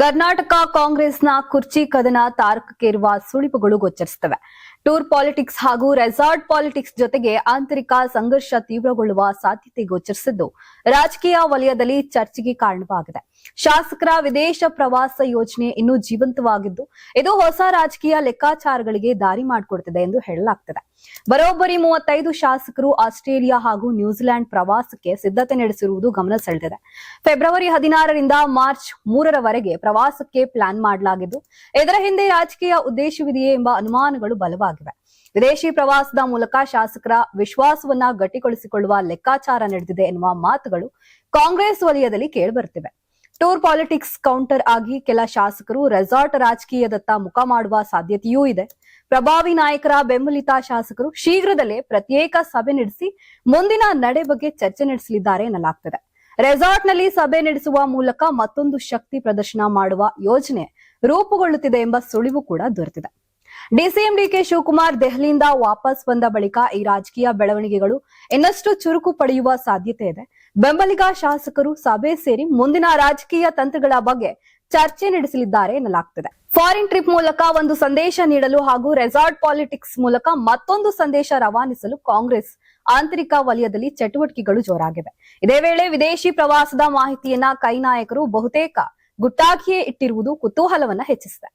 ಕರ್ನಾಟಕ ಕಾಂಗ್ರೆಸ್ನ ಕುರ್ಚಿ ಕದನ ತಾರಕಕ್ಕೇರುವ ಸುಳಿವುಗಳು ಗೋಚರಿಸುತ್ತವೆ. ಟೂರ್ ಪಾಲಿಟಿಕ್ಸ್ ಹಾಗೂ ರೆಸಾರ್ಟ್ ಪಾಲಿಟಿಕ್ಸ್ ಜೊತೆಗೆ ಆಂತರಿಕ ಸಂಘರ್ಷ ತೀವ್ರಗೊಳ್ಳುವ ಸಾಧ್ಯತೆ ಗೋಚರಿಸಿದ್ದು ರಾಜಕೀಯ ವಲಯದಲ್ಲಿ ಚರ್ಚೆಗೆ ಕಾರಣವಾಗಿದೆ. ಶಾಸಕರ ವಿದೇಶ ಪ್ರವಾಸ ಯೋಜನೆ ಇನ್ನೂ ಜೀವಂತವಾಗಿದ್ದು ಇದು ಹೊಸ ರಾಜಕೀಯ ಲೆಕ್ಕಾಚಾರಗಳಿಗೆ ದಾರಿ ಮಾಡಿಕೊಡುತ್ತಿದೆ ಎಂದು ಹೇಳಲಾಗುತ್ತಿದೆ. ಬರೋಬ್ಬರಿ 35 ಶಾಸಕರು ಆಸ್ಟ್ರೇಲಿಯಾ ಹಾಗೂ ನ್ಯೂಜಿಲೆಂಡ್ ಪ್ರವಾಸಕ್ಕೆ ಸಿದ್ಧತೆ ನಡೆಸಿರುವುದು ಗಮನ ಸೆಳೆದಿದೆ. ಫೆಬ್ರವರಿ 16ರಿಂದ ಮಾರ್ಚ್ 3ರವರೆಗೆ ಪ್ರವಾಸಕ್ಕೆ ಪ್ಲಾನ್ ಮಾಡಲಾಗಿದ್ದು ಇದರ ಹಿಂದೆ ರಾಜಕೀಯ ಉದ್ದೇಶವಿದೆಯೇ ಎಂಬ ಅನುಮಾನಗಳು ಬಲವಾಗಿವೆ. ವಿದೇಶಿ ಪ್ರವಾಸದ ಮೂಲಕ ಶಾಸಕರ ವಿಶ್ವಾಸವನ್ನ ಗಟ್ಟಿಗೊಳಿಸಿಕೊಳ್ಳುವ ಲೆಕ್ಕಾಚಾರ ನಡೆದಿದೆ ಎನ್ನುವ ಮಾತುಗಳು ಕಾಂಗ್ರೆಸ್ ವಲಯದಲ್ಲಿ ಕೇಳಿಬರುತ್ತಿವೆ. ಟೂರ್ ಪಾಲಿಟಿಕ್ಸ್ ಕೌಂಟರ್ ಆಗಿ ಕೆಲ ಶಾಸಕರು ರೆಸಾರ್ಟ್ ರಾಜಕೀಯದತ್ತ ಮುಖ ಮಾಡುವ ಸಾಧ್ಯತೆಯೂ ಇದೆ. ಪ್ರಭಾವಿ ನಾಯಕರ ಬೆಂಬಲಿತ ಶಾಸಕರು ಶೀಘ್ರದಲ್ಲೇ ಪ್ರತ್ಯೇಕ ಸಭೆ ನಡೆಸಿ ಮುಂದಿನ ನಡೆ ಬಗ್ಗೆ ಚರ್ಚೆ ನಡೆಸಲಿದ್ದಾರೆ ಎನ್ನಲಾಗ್ತಿದೆ. ರೆಸಾರ್ಟ್ನಲ್ಲಿ ಸಭೆ ನಡೆಸುವ ಮೂಲಕ ಮತ್ತೊಂದು ಶಕ್ತಿ ಪ್ರದರ್ಶನ ಮಾಡುವ ಯೋಜನೆ ರೂಪುಗೊಳ್ಳುತ್ತಿದೆ ಎಂಬ ಸುಳಿವು ಕೂಡ ದೊರೆತಿದೆ. ಡಿಸಿಎಂ ಡಿಕೆ ಶಿವಕುಮಾರ್ ದೆಹಲಿಯಿಂದ ವಾಪಸ್ ಬಂದ ಬಳಿಕ ಈ ರಾಜಕೀಯ ಬೆಳವಣಿಗೆಗಳು ಇನ್ನಷ್ಟು ಚುರುಕು ಪಡೆಯುವ ಸಾಧ್ಯತೆ ಇದೆ. ಬೆಂಬಲಿಗ ಶಾಸಕರು ಸಭೆ ಸೇರಿ ಮುಂದಿನ ರಾಜಕೀಯ ತಂತ್ರಗಳ ಬಗ್ಗೆ ಚರ್ಚೆ ನಡೆಸಲಿದ್ದಾರೆ ಎನ್ನಲಾಗ್ತಿದೆ. ಫಾರಿನ್ ಟ್ರಿಪ್ ಮೂಲಕ ಒಂದು ಸಂದೇಶ ನೀಡಲು ಹಾಗೂ ರೆಸಾರ್ಟ್ ಪಾಲಿಟಿಕ್ಸ್ ಮೂಲಕ ಮತ್ತೊಂದು ಸಂದೇಶ ರವಾನಿಸಲು ಕಾಂಗ್ರೆಸ್ ಆಂತರಿಕ ವಲಯದಲ್ಲಿ ಚಟುವಟಿಕೆಗಳು ಜೋರಾಗಿವೆ. ಇದೇ ವೇಳೆ ವಿದೇಶಿ ಪ್ರವಾಸದ ಮಾಹಿತಿಯನ್ನ ಕೈ ನಾಯಕರು ಬಹುತೇಕ ಗುಟ್ಟಾಗಿಯೇ ಇಟ್ಟಿರುವುದು ಕುತೂಹಲವನ್ನ ಹೆಚ್ಚಿಸಿದೆ.